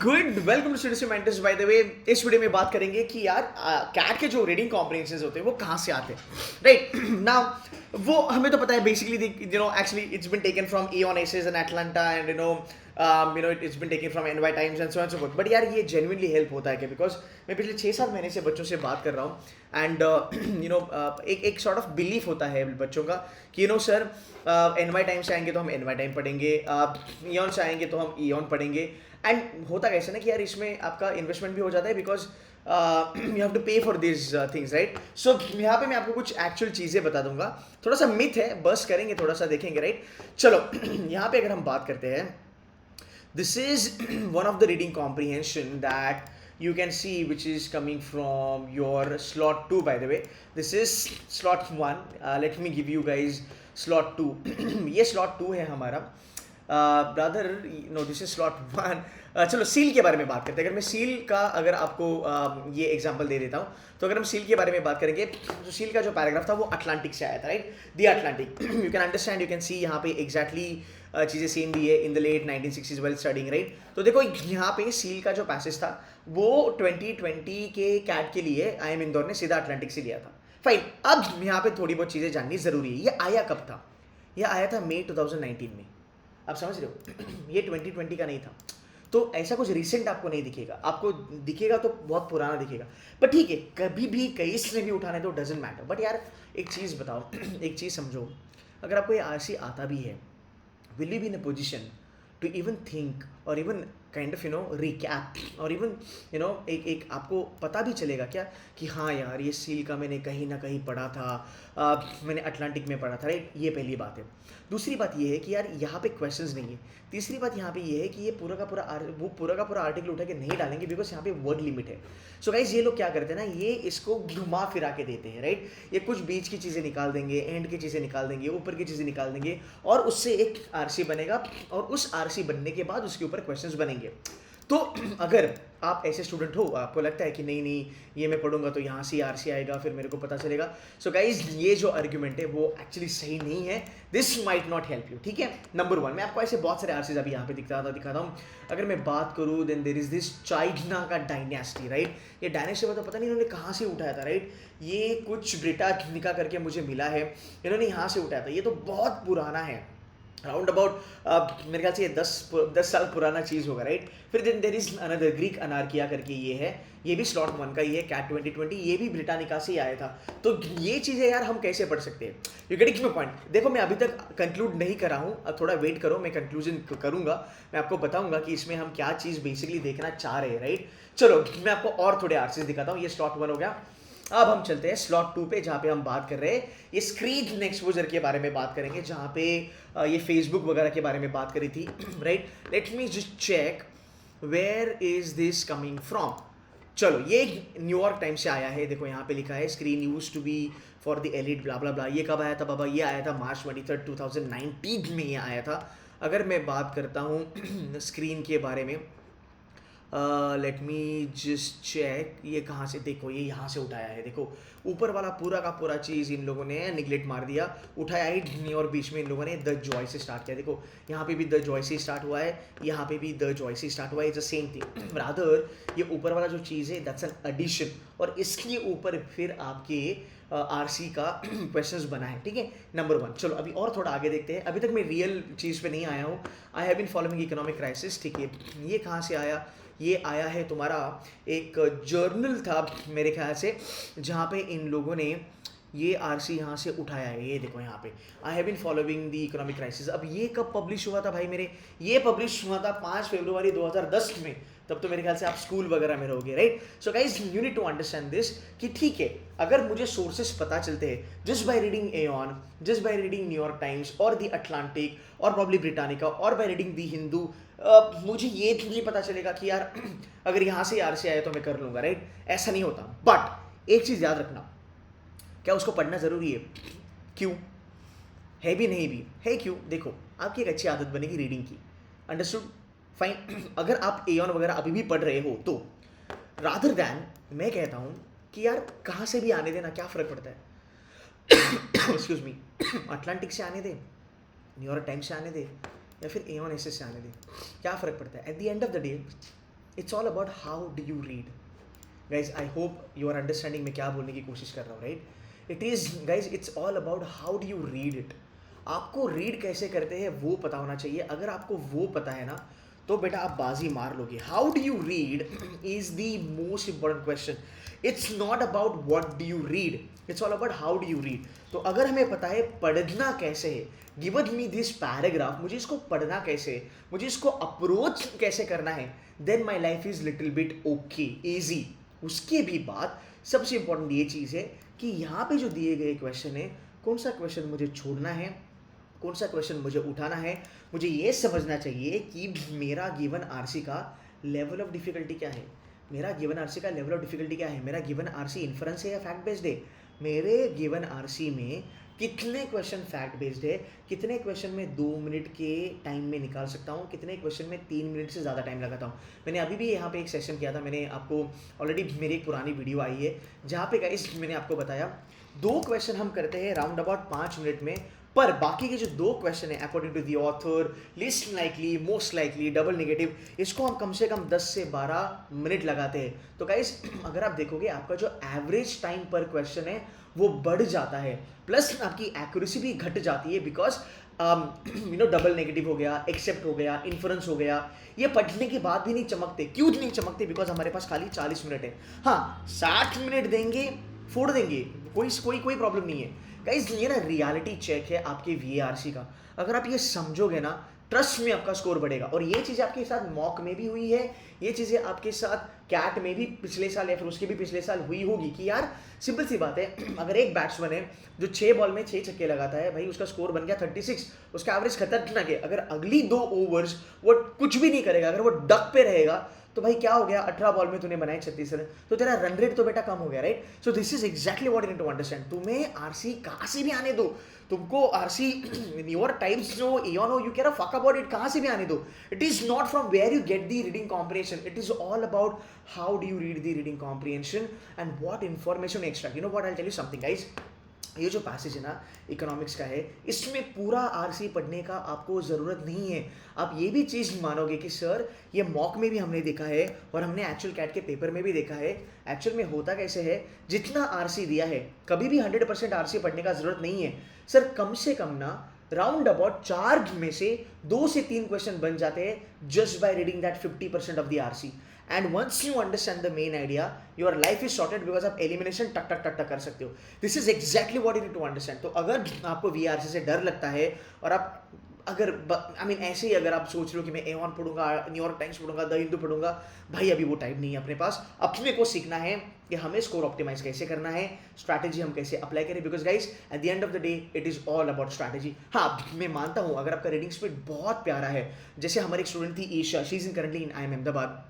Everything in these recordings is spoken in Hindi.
Good welcome to studio mentors. By the way, इस वीडियो में बात करेंगे कि यार कैट के जो रीडिंग कॉम्प्रिहेंशन होते हैं वो कहाँ से आते हैं, राइट? नाउ वो हमें तो पता है basically, actually it's been taken from Aeon essays and Atlanta and it's been taken from NY Times and so and so forth. But यार ये जेन्युइनली हेल्प होता है क्या? बिकॉज मैं पिछले 6-7 महीने से बच्चों से बात कर रहा हूँ एंड एक सॉर्ट ऑफ बिलीफ होता है बच्चों का कि सर एनवाई टाइम से आएंगे तो हम एनवाई टाइम पढ़ेंगे, ईऑन से आएंगे तो हम ईऑन पढ़ेंगे। एंड होता कैसे ना कि यार इसमें आपका इन्वेस्टमेंट भी हो जाता है बिकॉज यू हैव टू पे फॉर दिस थिंग्स, राइट? सो यहाँ पे मैं आपको कुछ एक्चुअल चीज़ें बता दूंगा। थोड़ा सा मिथ है, बस करेंगे, थोड़ा सा देखेंगे, राइट? चलो यहाँ पे अगर हम बात करते हैं, this is one of the reading comprehension that you can see which is coming from your slot 2. By the way, this is slot 1. Let me give you guys slot 2. ये slot 2 है हमारा, brother. No, this is slot 1। चलो सील के बारे में बात करते हैं। अगर मैं सील का अगर आपको ये एग्जांपल दे देता हूँ, तो अगर हम सील के बारे में बात करेंगे तो सील का जो पैराग्राफ था वो अटलांटिक से आया था, right? The Atlantic, you can understand, you can see यहाँ पे एग्जैक्टली चीज़ें सेम भी है in the late 1960s well studying, right? तो देखो यहाँ पे सील का जो पैसेज था वो 2020 के कैट के लिए IIM इंदौर ने सीधा अटलांटिक से लिया था। फाइन, अब यहाँ पे थोड़ी बहुत चीज़ें जाननी ज़रूरी है। ये आया कब था? ये आया था मई 2019 में। आप समझ रहे हो? ये 2020 का नहीं था। तो ऐसा कुछ रिसेंट आपको नहीं दिखेगा, आपको दिखेगा तो बहुत पुराना दिखेगा। पर ठीक है, कभी भी कहीं से भी उठाने तो डजेंट मैटर। बट यार एक चीज़ बताओ, एक चीज़ समझो, अगर आपको ये आरसी आता भी है, will you be in a position to even think or even kind of recap और even एक आपको पता भी चलेगा क्या कि हाँ यार ये सील का मैंने कहीं ना कहीं पढ़ा था, मैंने अटलांटिक में पढ़ा था, राइट? ये पहली बात है। दूसरी बात ये है कि यार यहाँ पे क्वेश्चंस नहीं है। तीसरी बात यहाँ पे ये है कि ये पूरा का पूरा आर्टिकल उठा के नहीं डालेंगे बिकॉज यहाँ पे वर्ड लिमिट है। सो गाइज ये लोग क्या करते हैं ना, ये इसको घुमा फिरा के देते हैं, राइट? ये कुछ बीच की चीज़ें निकाल देंगे, एंड की चीज़ें निकाल देंगे, ऊपर की चीज़ें निकाल देंगे और उससे एक आरसी बनेगा और उस आरसी बनने के बाद उसके ऊपर क्वेश्चंस बनेंगे। तो अगर आप ऐसे स्टूडेंट हो, आपको लगता है कि नहीं नहीं ये मैं पढ़ूंगा तो यहाँ से आरसी आएगा, फिर मेरे को पता चलेगा, सो गाइज ये जो आर्ग्यूमेंट है वो एक्चुअली सही नहीं है। This might not help you, ठीक है? नंबर 1, मैं आपको ऐसे बहुत सारे आरसीज अभी यहाँ पे दिखाता हूँ। अगर मैं बात करूँ, then there is this China का डायनेस्टी, राइट? ये डायनेस्टी तो पता नहीं इन्होंने कहाँ से उठाया था, राइट? ये कुछ ब्रिटानिका करके मुझे मिला है, इन्होंने यहाँ से उठाया था। ये तो बहुत पुराना है, राउंड अबाउट मेरे ख्याल से ये 10 साल पुराना चीज़ होगा, राइट? फिर then there is another Greek अनार्किया करके ये है, ये भी स्लॉट 1 का ही है, कैट 2020, ये भी ब्रिटानिका से ही आया था। तो ये चीज़ें यार हम कैसे पढ़ सकते हैं? You getting my point? देखो मैं अभी तक कंक्लूड नहीं करा हूँ, अब थोड़ा वेट करो, मैं कंक्लूजन करूँगा, मैं आपको बताऊँगा कि इसमें हम क्या चीज़ बेसिकली देखना चाह रहे हैं, राइट? चलो मैं आपको और थोड़े आर्सेस दिखाता हूँ। ये स्लॉट 1 हो गया। अब हम चलते हैं स्लॉट 2 पे, जहाँ पे हम बात कर रहे हैं ये स्क्रीन एक्सपोजर के बारे में बात करेंगे, जहाँ पे ये फेसबुक वगैरह के बारे में बात करी थी, right? Let me just check where is this coming from. चलो ये न्यूयॉर्क टाइम्स से आया है, देखो यहाँ पे लिखा है screen used to be for the elite blah blah blah. ये कब आया था बाबा? ये आया था मार्च 23, 2019 में ये आया था। अगर मैं बात करता हूँ स्क्रीन के बारे में, लेट मी जस्ट चेक, ये कहाँ से, देखो ये यहाँ से उठाया है। देखो ऊपर वाला पूरा का पूरा चीज़ इन लोगों ने निगलेक्ट मार दिया, उठाया ही नहीं, और बीच में इन लोगों ने द जॉय से स्टार्ट किया। देखो यहाँ पे भी द जॉय से स्टार्ट हुआ है, यहाँ पे भी द जॉय से स्टार्ट हुआ है, it's the same thing. Rather ये ऊपर वाला जो चीज़ है दैट्स एन एडिशन, और इसके ऊपर फिर आपके आरसी का क्वेश्चंस बना है, ठीक है? नंबर 1। चलो अभी और थोड़ा आगे देखते हैं। अभी तक मैं रियल चीज़ पे नहीं आया हूँ। I have been following economic crisis, ठीक है? ये कहाँ से आया? ये आया है तुम्हारा एक जर्नल था मेरे ख्याल से, जहाँ पे इन लोगों ने ये आरसी यहाँ से उठाया है। ये देखो यहाँ पे I have been following the economic crisis. अब ये कब पब्लिश हुआ था भाई मेरे? ये पब्लिश हुआ था 5 फरवरी 2010 में। तब तो मेरे ख्याल से आप स्कूल वगैरह में रहोगे, right? So guys you need to understand this कि ठीक है, अगर मुझे सोर्सेस पता चलते हैं just by reading Aeon, just by reading New York Times और द अटलांटिक और प्रॉब्ली ब्रिटानिका और बाय रीडिंग द हिंदू, मुझे ये नहीं पता चलेगा कि यार अगर यहाँ से आर से आया तो मैं कर लूँगा, राइट? ऐसा नहीं होता। बट एक चीज़ याद रखना, क्या उसको पढ़ना ज़रूरी है? क्यों है भी नहीं भी है, क्यों? देखो आपकी एक अच्छी आदत बनेगी रीडिंग की, अंडरस्टूड? फाइन। अगर आप एऑन वगैरह अभी भी पढ़ रहे हो तो रादर दैन मैं कहता हूँ कि यार कहाँ से भी आने देना, क्या फ़र्क पड़ता है? एक्सक्यूज मी, अटलांटिक से आने दे, न्यूयॉर्क टाइम्स से आने दे, या फिर एऑन एसेस से आने दे, क्या फ़र्क पड़ता है? At the end of the day it's all about how do you read. Guys I hope you are understanding मैं क्या बोलने की कोशिश कर रहा हूँ, right. It is guys it's all about how do you read it. आपको रीड कैसे करते हैं वो पता होना चाहिए. अगर आपको वो पता है ना तो बेटा आप बाजी मार लोगे. How do you read is the most important question. It's not about what do you read, it's all about how do you read. तो अगर हमें पता है पढ़ना कैसे है, गिवन मी दिस पैराग्राफ, मुझे इसको पढ़ना कैसे है, मुझे इसको अप्रोच कैसे करना है, then my life is little bit okay, easy. उसके भी बाद सबसे इंपॉर्टेंट ये चीज़ है कि यहाँ पे जो दिए गए क्वेश्चन है, कौन सा क्वेश्चन मुझे छोड़ना है, कौन सा क्वेश्चन मुझे उठाना है. मुझे ये समझना चाहिए कि मेरा गिवन आरसी का लेवल ऑफ डिफिकल्टी क्या है. मेरा गिवन आरसी का लेवल ऑफ डिफिकल्टी क्या है. मेरा गिवन आरसी इन्फ्रेंस है या फैक्ट बेस्ड है. मेरे गिवन आरसी में कितने क्वेश्चन फैक्ट बेस्ड है, कितने क्वेश्चन में 2 मिनट के टाइम में निकाल सकता हूँ, कितने क्वेश्चन में 3 मिनट से ज़्यादा टाइम लगाता हूँ. मैंने अभी भी यहाँ पे एक सेशन किया था, मैंने आपको ऑलरेडी मेरी एक पुरानी वीडियो आई है जहाँ पे गाइस मैंने आपको बताया 2 क्वेश्चन हम करते हैं राउंड अबाउट 5 मिनट में, पर बाकी के जो 2 क्वेश्चन है according to the author, least likely, most likely, double negative, इसको हम कम से कम 10 से 12 मिनट लगाते हैं. तो गाइस अगर आप देखोगे आपका जो एवरेज टाइम पर क्वेश्चन है वो बढ़ जाता है, प्लस आपकी एक्यूरेसी भी घट जाती है. बिकॉज डबल नेगेटिव हो गया, एक्सेप्ट हो गया, इन्फ्रेंस हो गया, ये पढ़ने के बाद भी नहीं चमकते. क्यों नहीं चमकते? बिकॉज हमारे पास खाली 40 मिनट है. हाँ 60 मिनट देंगे, फोड़ देंगे, कोई प्रॉब्लम नहीं है. गाइस ये ना रियलिटी चेक है आपके वीआरसी का. अगर आप ये समझोगे ना, ट्रस्ट में आपका स्कोर बढ़ेगा. और ये चीज़ें आपके साथ मॉक में भी हुई है, ये चीज़ें आपके साथ कैट में भी पिछले साल या फिर उसके भी पिछले साल हुई होगी. कि यार सिंपल सी बात है, अगर एक बैट्समैन है जो 6 बॉल में 6 छक्के लगाता है, भाई उसका स्कोर बन गया 36, उसका एवरेज खतरनाक है. अगर अगली 2 ओवर्स वो कुछ भी नहीं करेगा, अगर वो डक पे रहेगा, तो भाई क्या हो गया, 18 बॉल में तूने बनाए 36 रन, तो तेरा रन रेट तो बेटा कम हो गया, right. So this is exactly what you need to understand. तुम्हें आरसी कहाँ से भी आने दो, तुमको आरसी योर टाइम्स जो एओन हो, you can fuck about it, कहाँ से भी आने दो. It is not from where you get the reading comprehension, it is all about how do you read the reading comprehension and what information extra. You know what I will tell you something guys. ये जो पैसेज है ना इकोनॉमिक्स का है, इसमें पूरा आरसी पढ़ने का आपको ज़रूरत नहीं है. आप ये भी चीज़ मानोगे कि सर ये मॉक में भी हमने देखा है और हमने एक्चुअल कैट के पेपर में भी देखा है. एक्चुअल में होता कैसे है, जितना आरसी दिया है कभी भी 100% आरसी पढ़ने का ज़रूरत नहीं है सर. कम से कम ना राउंड अबाउट 4 में से 2 से 3 क्वेश्चन बन जाते हैं just by reading that 50% of the RC. And once you understand the main idea, your life is sorted. Because आप एलिमिनेशन टक टक टक टक कर सकते हो. This is exactly what you need to understand. तो अगर आपको वीआरसी से डर लगता है और आप अगर ऐसे ही अगर आप सोच रहे हो कि मैं एवन पढ़ूंगा, न्यूयॉर्क टाइम्स पढ़ूंगा, द हिंदू पढ़ूंगा, भाई अभी वो टाइम नहीं है अपने पास. अपने को सीखना है कि हमें स्कोर ऑप्टिमाइज कैसे करना है, स्ट्रैटेजी हम कैसे अप्लाई करें. Because guys eight the end of the day it is all about strategy. हाँ मैं मानता हूँ अगर आपका रीडिंग स्पीड बहुत प्यारा है, जैसे हमारी एक स्टूडेंट थी Isha, she is in currently in IIM Ahmedabad,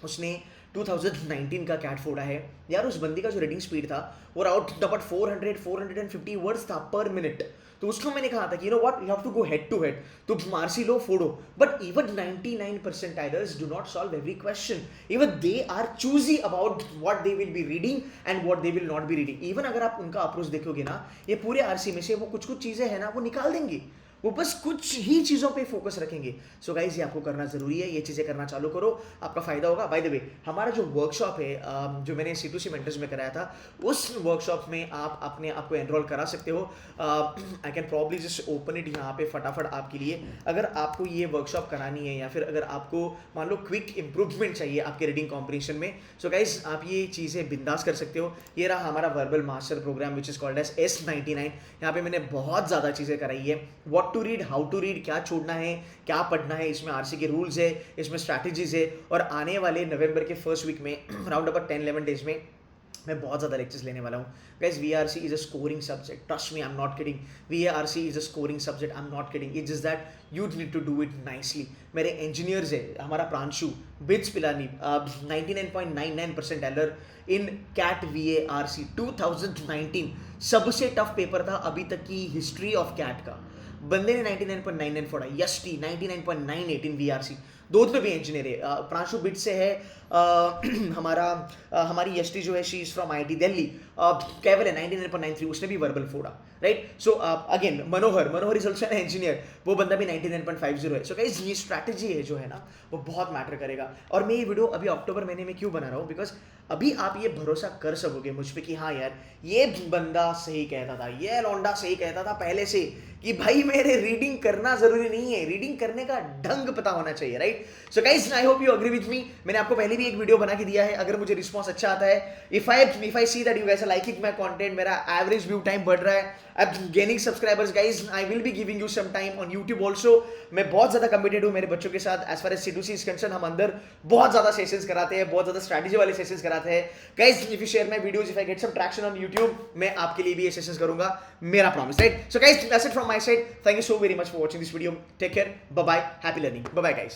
उसने 2019 का कैट फोड़ा है यार. उस बंदी का जो रीडिंग स्पीड था वो आउट अबाउट 450 वर्ड्स था पर मिनट. तो उसको मैंने कहा था कि you know what, you have to go head to head. तो आरसी लो फोड़ो, but even 99% tailors do not solve every question. Even they are choosy about what they will be reading and what they will not be reading. Even अगर आप उनका अप्रोच देखोगे ना, ये पूरे आरसी में से वो कुछ चीजें हैं ना वो निकाल देंगे, वो बस कुछ ही चीज़ों पे फोकस रखेंगे. सो गाइज ये आपको करना ज़रूरी है, ये चीज़ें करना चालू करो, आपका फ़ायदा होगा. बाय द वे हमारा जो वर्कशॉप है जो मैंने C2C मेंटर्स में कराया था, उस वर्कशॉप में आप अपने आप को एनरोल करा सकते हो. I can probably just open it यहाँ पे फटाफट आपके लिए. अगर आपको ये वर्कशॉप करानी है या फिर अगर आपको मान लो क्विक इंप्रूवमेंट चाहिए आपके रीडिंग कॉम्प्रिहेंशन में, सो गाइज आप ये चीज़ें बिंदास कर सकते हो. ये रहा हमारा verbal master program which is called as S99. यहाँ पे मैंने बहुत ज़्यादा चीज़ें कराई है. What to read, how to read, क्या छोड़ना है, क्या पढ़ना है, इसमें आरसी के रूल्स है, इसमें स्ट्रैटेजीज है. और आने वाले नवंबर के फर्स्ट वीक में राउंड अबाउट 10-11 डेज में मैं बहुत ज़्यादा लेक्चर्स लेने वाला हूँ. Guys VRC is a scoring subject, trust me, I am not kidding. VRC is a scoring subject, I am not kidding. It just that you need to do it nicely. मेरे इंजीनियर्स है, हमारा Pranshu BITS Pilani 99.99% error in CAT VARC 2019. सबसे टफ पेपर था अभी तक की हिस्ट्री ऑफ कैट का. बंदे ने 99.99 फोड़ा. यष्टी 99.98 इन VRC. दोनों में भी इंजीनियर है. प्रांशु बिट से है. हमारी यष्टी जो है she is from IIT Delhi. केवल है 99.93, उसने भी वर्बल फोड़ा. Right. So again Manohar is also an engineer, वो बंदा भी 99.50 है. सो गाइज ये स्ट्रैटेजी है जो है ना वो बहुत मैटर करेगा. और मैं ये वीडियो अभी अक्टूबर महीने में क्यों बना रहा हूँ, बिकॉज अभी आप ये भरोसा कर सकोगे मुझ पे कि हाँ यार ये बंदा सही कहता था, ये लौंडा सही कहता था पहले से कि भाई मेरे रीडिंग करना जरूरी नहीं है, रीडिंग करने का ढंग पता होना चाहिए, right. So guys I hope you agree with me. मैंने आपको पहले भी एक वीडियो बना के दिया है. अगर मुझे रिस्पॉन्स अच्छा आता है, if I see that you guys are liking my content, मेरा एवरेज व्यू टाइम बढ़ रहा है, I am gaining subscribers guys, I will be giving you some time on YouTube also. मैं बहुत ज्यादा कमिटेड हूँ मेरे बच्चों के साथ. As far as C2C is concern, हम अंदर बहुत ज्यादा सेशंस कराते हैं, बहुत ज्यादा स्ट्रैटेजी वाले सेशंस कराते हैं. Guys if you share my videos, if I get some traction on YouTube, मैं आपके लिए भी ये सेशंस करूंगा, मेरा promise, right. So guys that's it from my side. Thank you so very much for watching this video. Take care. Bye bye. Happy learning. Bye bye guys.